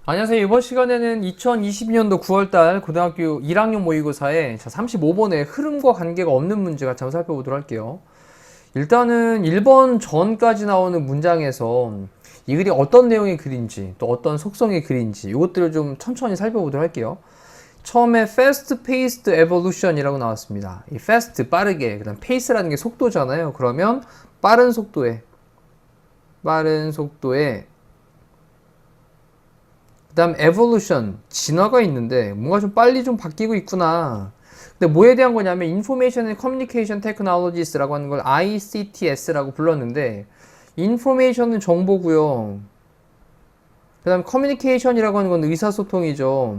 안녕하세요. 이번 시간에는 2022년도 9월달 고등학교 1학년 모의고사에 35번의 흐름과 관계가 없는 문제 같이 한번 살펴보도록 할게요. 일단은 1번 전까지 나오는 문장에서 이 글이 어떤 내용의 글인지 또 어떤 속성의 글인지 이것들을 좀 천천히 살펴보도록 할게요. 처음에 fast-paced evolution이라고 나왔습니다. 이 fast 빠르게, 그다음 pace라는 게 속도잖아요. 그러면 빠른 속도에 그 다음 evolution, 진화가 있는데 뭔가 좀 빨리 좀 바뀌고 있구나. 근데 뭐에 대한 거냐면 Information and Communication Technologies라고 하는 걸 ICTS라고 불렀는데 Information은 정보고요. 그 다음 Communication이라고 하는 건 의사소통이죠.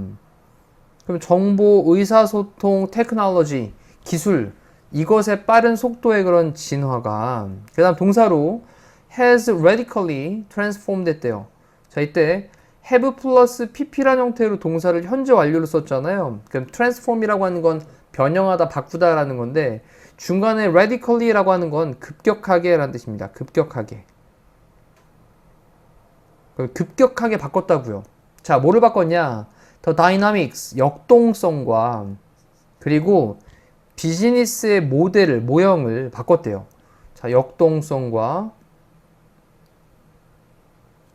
그럼 정보, 의사소통, 테크놀로지, 기술, 이것의 빠른 속도의 그런 진화가 그 다음 동사로 has radically transformed 했대요. 자, 이때 have 플러스 pp라는 형태로 동사를 현재 완료로 썼잖아요. 그럼 transform이라고 하는 건 변형하다, 바꾸다라는 건데 중간에 radically라고 하는 건 급격하게 라는 뜻입니다. 급격하게. 급격하게 바꿨다고요. 자, 뭐를 바꿨냐? The dynamics, 역동성과 그리고 비즈니스의 모델을, 모형을 바꿨대요. 자, 역동성과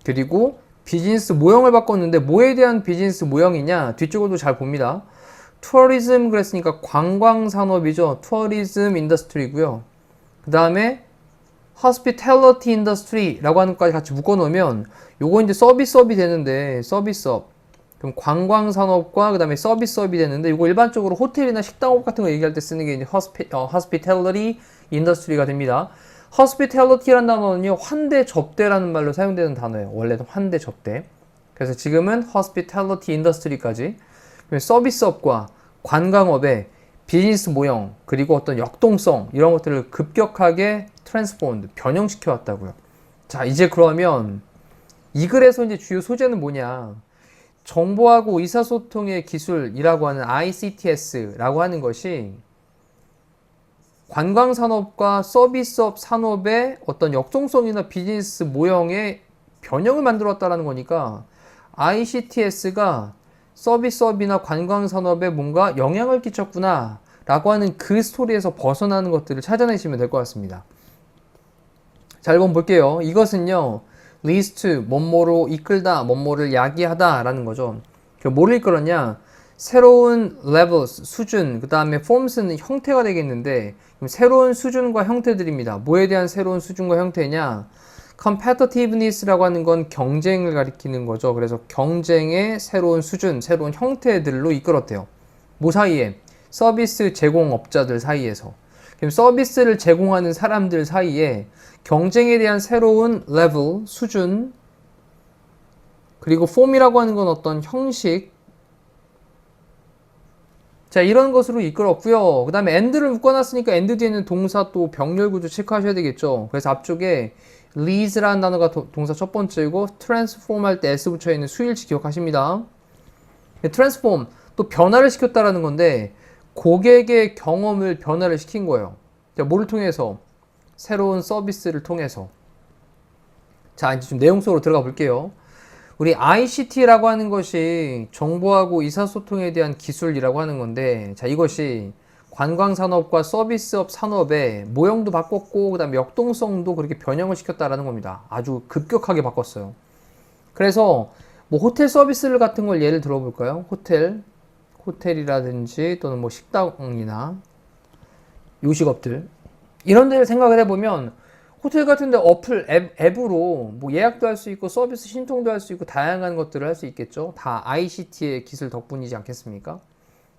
그리고 비즈니스 모형을 바꿨는데 뭐에 대한 비즈니스 모형이냐? 뒤쪽으로도 잘 봅니다. 투어리즘 그랬으니까 관광산업이죠. 투어리즘 인더스트리고요. 그 다음에 hospitality industry라고 하는 것까지 같이 묶어놓으면 요거 이제 서비스업이 되는데 서비스업 그럼 관광산업과 그 다음에 서비스업이 되는데 이거 일반적으로 호텔이나 식당업 같은 거 얘기할 때 쓰는 게 이제 hospitality industry가 됩니다. hospitality라는 단어는요, 환대 접대라는 말로 사용되는 단어예요. 원래는 환대 접대. 그래서 지금은 hospitality industry까지 서비스업과 관광업의 비즈니스 모형 그리고 어떤 역동성 이런 것들을 급격하게 transformed, 변형시켜 왔다고요. 자, 이제 그러면 이 글에서 이제 주요 소재는 뭐냐? 정보하고 의사소통의 기술이라고 하는 ICTS라고 하는 것이 관광산업과 서비스업 산업의 어떤 역동성이나 비즈니스 모형의 변형을 만들었다라는 거니까 ICTS가 서비스업이나 관광산업에 뭔가 영향을 끼쳤구나 라고 하는 그 스토리에서 벗어나는 것들을 찾아내시면 될 것 같습니다. 자, 1번 볼게요. 이것은요, leads to, 뭐뭐로 이끌다, 뭐뭐를 야기하다 라는 거죠. 뭐를 이끌었냐? 새로운 levels, 수준, 그 다음에 forms는 형태가 되겠는데 그럼 새로운 수준과 형태들입니다. 뭐에 대한 새로운 수준과 형태냐? competitiveness라고 하는 건 경쟁을 가리키는 거죠. 그래서 경쟁의 새로운 수준, 새로운 형태들로 이끌었대요. 뭐 사이에? 서비스 제공업자들 사이에서. 그럼 서비스를 제공하는 사람들 사이에 경쟁에 대한 새로운 level, 수준, 그리고 form이라고 하는 건 어떤 형식, 자, 이런 것으로 이끌었고요. 그 다음에 and를 묶어놨으니까 and 뒤에는 동사 또 병렬 구조 체크하셔야 되겠죠. 그래서 앞쪽에 leads라는 단어가 동사 첫 번째고 transform 할 때 s 붙여있는 수일치 기억하십니다. transform, 또 변화를 시켰다라는 건데 고객의 경험을 변화를 시킨 거예요. 자, 뭐를 통해서? 새로운 서비스를 통해서. 자, 이제 좀 내용 속으로 들어가 볼게요. 우리 ICT라고 하는 것이 정보하고 의사소통에 대한 기술이라고 하는 건데, 자, 이것이 관광산업과 서비스업 산업의 모형도 바꿨고, 그 다음에 역동성도 그렇게 변형을 시켰다라는 겁니다. 아주 급격하게 바꿨어요. 그래서 뭐 호텔 서비스를 같은 걸 예를 들어볼까요? 호텔이라든지 또는 뭐 식당이나 요식업들. 이런 데를 생각을 해보면 호텔 같은 데 어플, 앱으로 뭐 예약도 할 수 있고 서비스 신청도 할 수 있고 다양한 것들을 할 수 있겠죠. 다 ICT의 기술 덕분이지 않겠습니까?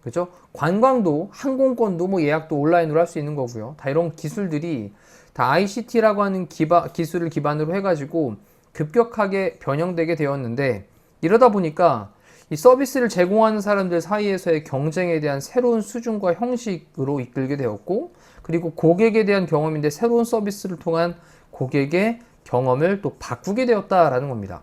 그죠? 관광도, 항공권도 뭐 예약도 온라인으로 할 수 있는 거고요. 다 이런 기술들이 다 ICT라고 하는 기술을 기반으로 해가지고 급격하게 변형되게 되었는데 이러다 보니까 이 서비스를 제공하는 사람들 사이에서의 경쟁에 대한 새로운 수준과 형식으로 이끌게 되었고 그리고 고객에 대한 경험인데 새로운 서비스를 통한 고객의 경험을 또 바꾸게 되었다라는 겁니다.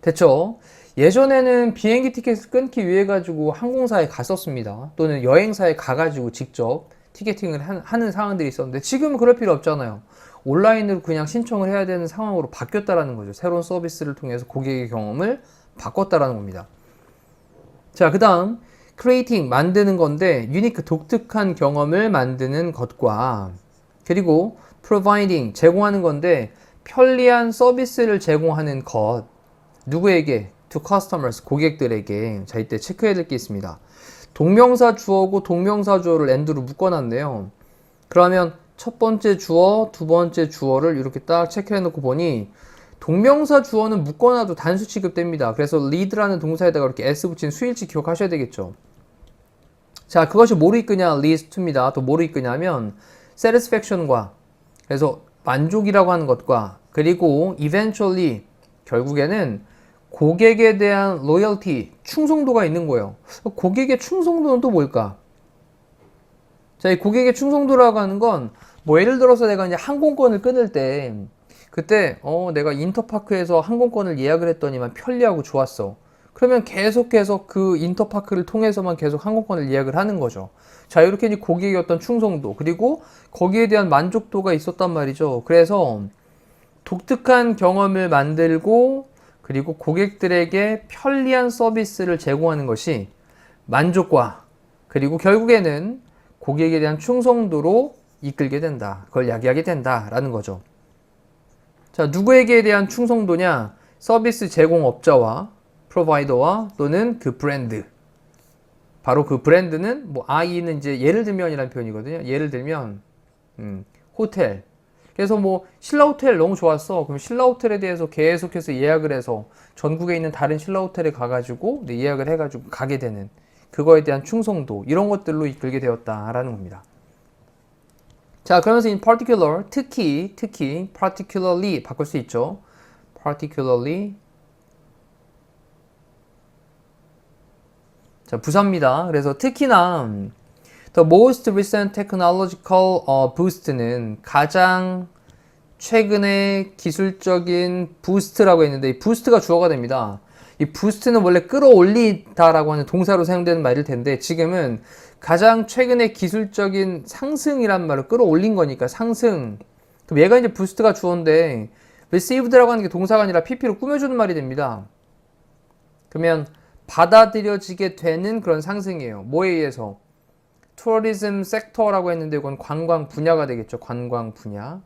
됐죠? 예전에는 비행기 티켓을 끊기 위해 가지고 항공사에 갔었습니다. 또는 여행사에 가가지고 직접 티켓팅을 하는 상황들이 있었는데 지금은 그럴 필요 없잖아요. 온라인으로 그냥 신청을 해야 되는 상황으로 바뀌었다라는 거죠. 새로운 서비스를 통해서 고객의 경험을 바꿨다라는 겁니다. 자, 그 다음 creating, 만드는 건데 유니크, 독특한 경험을 만드는 것과 그리고 providing, 제공하는 건데 편리한 서비스를 제공하는 것. 누구에게? to customers, 고객들에게. 자, 이때 체크해야 될 게 있습니다. 동명사 주어고 동명사 주어를 and로 묶어놨네요. 그러면 첫 번째 주어, 두 번째 주어를 이렇게 딱 체크해 놓고 보니 동명사 주어는 묶어놔도 단수 취급됩니다. 그래서 lead라는 동사에다가 이렇게 s 붙인 수일치 기억하셔야 되겠죠. 자, 그것이 뭐로 이끄냐? leads to입니다. 또 뭐로 이끄냐면 satisfaction과, 그래서 만족이라고 하는 것과, 그리고 eventually, 결국에는 고객에 대한 loyalty, 충성도가 있는 거예요. 고객의 충성도는 또 뭘까? 자, 이 고객의 충성도라고 하는 건, 뭐 예를 들어서 내가 이제 항공권을 끊을 때, 그때 내가 인터파크에서 항공권을 예약을 했더니만 편리하고 좋았어. 그러면 계속해서 그 인터파크를 통해서만 계속 항공권을 예약을 하는 거죠. 자, 이렇게 이제 고객의 어떤 충성도, 그리고 거기에 대한 만족도가 있었단 말이죠. 그래서 독특한 경험을 만들고, 그리고 고객들에게 편리한 서비스를 제공하는 것이 만족과, 그리고 결국에는 고객에 대한 충성도로 이끌게 된다. 그걸 야기하게 된다라는 거죠. 자, 누구에게 대한 충성도냐? 서비스 제공업자와 프로바이더와 또는 그 브랜드. 바로 그 브랜드는 뭐 I는 이제 예를 들면이라는 표현이거든요. 예를 들면 호텔. 그래서 뭐 신라 호텔 너무 좋았어. 그럼 신라 호텔에 대해서 계속해서 예약을 해서 전국에 있는 다른 신라 호텔에 가가지고 예약을 해가지고 가게 되는, 그거에 대한 충성도, 이런 것들로 이끌게 되었다라는 겁니다. 자, 그러면서 in particular, 특히, particularly 바꿀 수 있죠. particularly. 자, 부사입니다. 그래서 특히나 the most recent technological boost는 가장 최근의 기술적인 부스트라고 했는데, 이 부스트가 주어가 됩니다. 이 부스트는 원래 끌어올리다라고 하는 동사로 사용되는 말일 텐데, 지금은 가장 최근의 기술적인 상승이란 말을 끌어올린 거니까 상승. 그럼 얘가 이제 부스트가 주어인데 received라고 하는 게 동사가 아니라 pp로 꾸며주는 말이 됩니다. 그러면 받아들여지게 되는 그런 상승이에요. 뭐에 의해서? tourism sector라고 했는데 이건 관광 분야가 되겠죠. 관광 분야.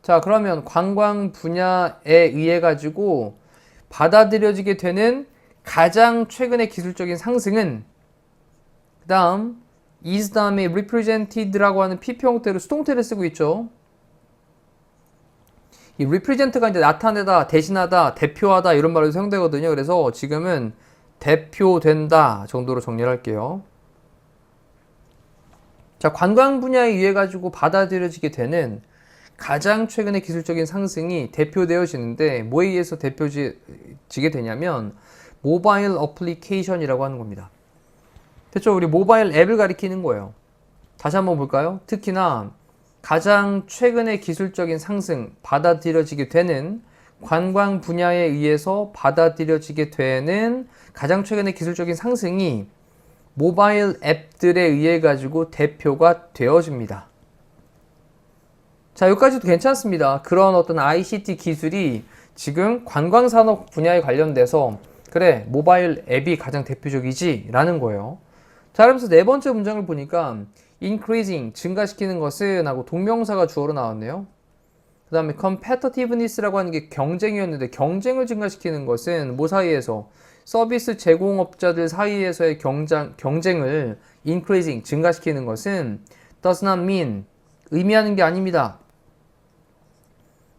자, 그러면 관광 분야에 의해 가지고 받아들여지게 되는 가장 최근의 기술적인 상승은, 그 다음 is 다음에 represented라고 하는 PP 형태로 수동태를 쓰고 있죠. 이 represent가 이제 나타내다, 대신하다, 대표하다 이런 말로 사용되거든요. 그래서 지금은 대표된다 정도로 정리를 할게요. 자, 관광 분야에 의해 가지고 받아들여지게 되는 가장 최근의 기술적인 상승이 대표되어지는데, 뭐에 의해서 대표지게 되냐면 모바일 어플리케이션이라고 하는 겁니다. 됐죠? 우리 모바일 앱을 가리키는 거예요. 다시 한번 볼까요? 특히나 가장 최근의 기술적인 상승, 받아들여지게 되는, 관광 분야에 의해서 받아들여지게 되는 가장 최근의 기술적인 상승이 모바일 앱들에 의해 가지고 대표가 되어집니다. 자, 여기까지도 괜찮습니다. 그런 어떤 ICT 기술이 지금 관광산업 분야에 관련돼서 그래, 모바일 앱이 가장 대표적이지 라는 거예요. 자, 그러면서 네 번째 문장을 보니까 increasing, 증가시키는 것은 하고 동명사가 주어로 나왔네요. 그 다음에 competitiveness라고 하는 게 경쟁이었는데, 경쟁을 증가시키는 것은 뭐 사이에서? 서비스 제공업자들 사이에서의 경쟁을 increasing, 증가시키는 것은 does not mean, 의미하는 게 아닙니다.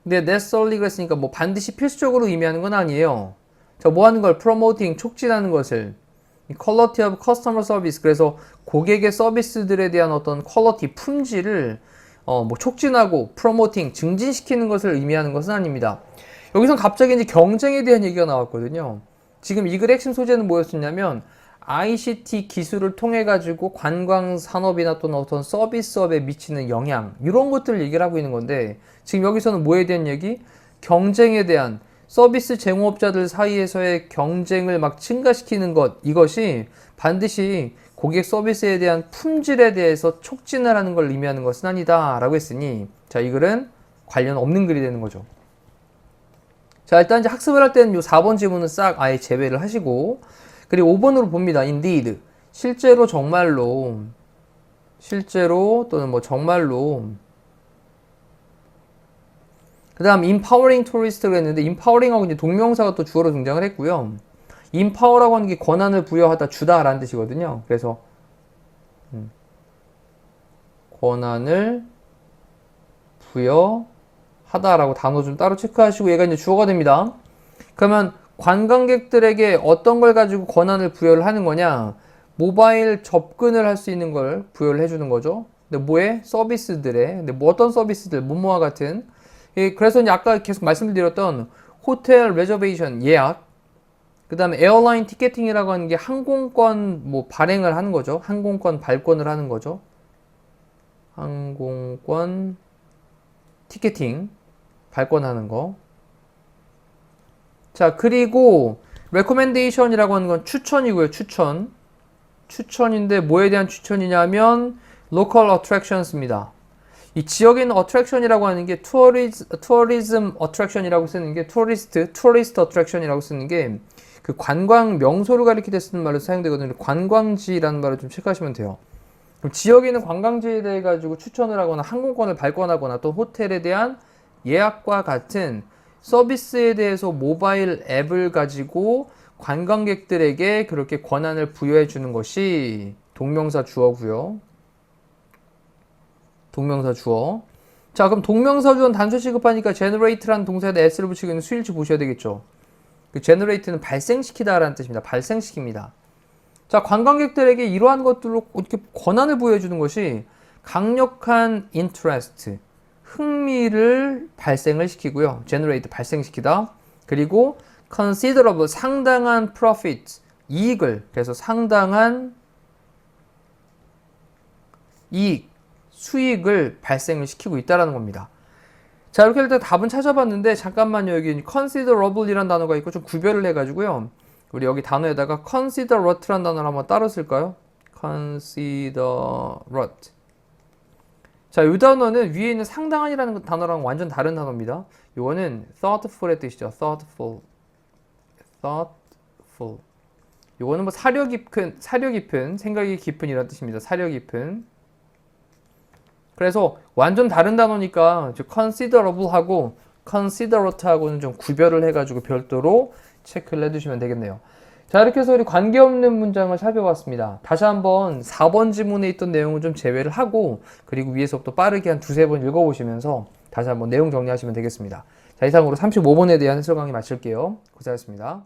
근데 necessarily 그랬으니까 뭐 반드시 필수적으로 의미하는 건 아니에요. 자, 뭐 하는 걸? promoting, 촉진하는 것을. quality of customer service, 그래서 고객의 서비스들에 대한 어떤 quality, 품질을 뭐 촉진하고 promoting, 증진시키는 것을 의미하는 것은 아닙니다. 여기선 갑자기 이제 경쟁에 대한 얘기가 나왔거든요. 지금 이 글의 핵심 소재는 뭐였었냐면 ICT 기술을 통해 가지고 관광 산업이나 또는 어떤 서비스업에 미치는 영향, 이런 것들을 얘기를 하고 있는 건데, 지금 여기서는 뭐에 대한 얘기? 경쟁에 대한, 서비스 제공업자들 사이에서의 경쟁을 막 증가시키는 것, 이것이 반드시 고객 서비스에 대한 품질에 대해서 촉진을 하는 걸 의미하는 것은 아니다 라고 했으니, 자, 이 글은 관련 없는 글이 되는 거죠. 자, 일단 이제 학습을 할 때는 이 4번 지문은 싹 아예 제외를 하시고, 그리고 5번으로 봅니다. indeed. 실제로 정말로 또는 뭐 정말로. 그 다음 empowering tourist라고 했는데 empowering하고 이제 동명사가 또 주어로 등장을 했고요. empower라고 하는 게 권한을 부여하다, 주다라는 뜻이거든요. 그래서 권한을 부여하다라고 단어 좀 따로 체크하시고, 얘가 이제 주어가 됩니다. 그러면 관광객들에게 어떤 걸 가지고 권한을 부여를 하는 거냐? 모바일 접근을 할 수 있는 걸 부여를 해주는 거죠. 근데 뭐에? 서비스들에. 근데 뭐 어떤 서비스들? 뭐뭐와 같은. 그래서 이제 아까 계속 말씀드렸던 호텔 레저베이션 예약, 그 다음에 에어라인 티켓팅이라고 하는 게 항공권 뭐 발행을 하는 거죠. 항공권 발권을 하는 거죠. 항공권 티켓팅 발권하는 거. 자, 그리고 recommendation이라고 하는 건 추천이고요. 추천인데 뭐에 대한 추천이냐면 local attractions입니다. 이 지역에 있는 attraction이라고 하는 게 tourism attraction이라고 쓰는 게 tourist attraction이라고 쓰는 게 그 관광 명소를 가리키다 쓰는 말로 사용되거든요. 관광지라는 말을 좀 체크하시면 돼요. 그럼 지역에 있는 관광지에 대해 가지고 추천을 하거나 항공권을 발권하거나 또 호텔에 대한 예약과 같은 서비스에 대해서 모바일 앱을 가지고 관광객들에게 그렇게 권한을 부여해 주는 것이 동명사 주어고요. 동명사 주어. 자, 그럼 동명사 주어는 단수 취급하니까 generate라는 동사에다 s를 붙이고 있는 수일치 보셔야 되겠죠. 그 generate는 발생시키다 라는 뜻입니다. 발생시킵니다. 자, 관광객들에게 이러한 것들로 이렇게 권한을 부여해 주는 것이 강력한 interest, 흥미를 발생을 시키고요. generate, 발생시키다. 그리고 considerable, 상당한 profit, 이익을, 그래서 상당한 이익, 수익을 발생을 시키고 있다는 겁니다. 자, 이렇게 일단 답은 찾아봤는데, 잠깐만요. 여기 considerable이라는 단어가 있고 좀 구별을 해가지고요. 우리 여기 단어에다가 considerate라는 단어를 한번 따로 쓸까요? considerate. 자, 이 단어는 위에 있는 상당한이라는 단어랑 완전 다른 단어입니다. 이거는 thoughtful의 뜻이죠. thoughtful. 이거는 뭐 사려 깊은, 생각이 깊은 이런 뜻입니다. 사려 깊은. 그래서 완전 다른 단어니까 considerable하고 considerate하고는 좀 구별을 해가지고 별도로 체크를 해두시면 되겠네요. 자, 이렇게 해서 우리 관계없는 문장을 살펴봤습니다. 다시 한번 4번 지문에 있던 내용을 좀 제외를 하고, 그리고 위에서부터 빠르게 한 두세 번 읽어보시면서 다시 한번 내용 정리하시면 되겠습니다. 자, 이상으로 35번에 대한 해설 강의 마칠게요. 고생하셨습니다.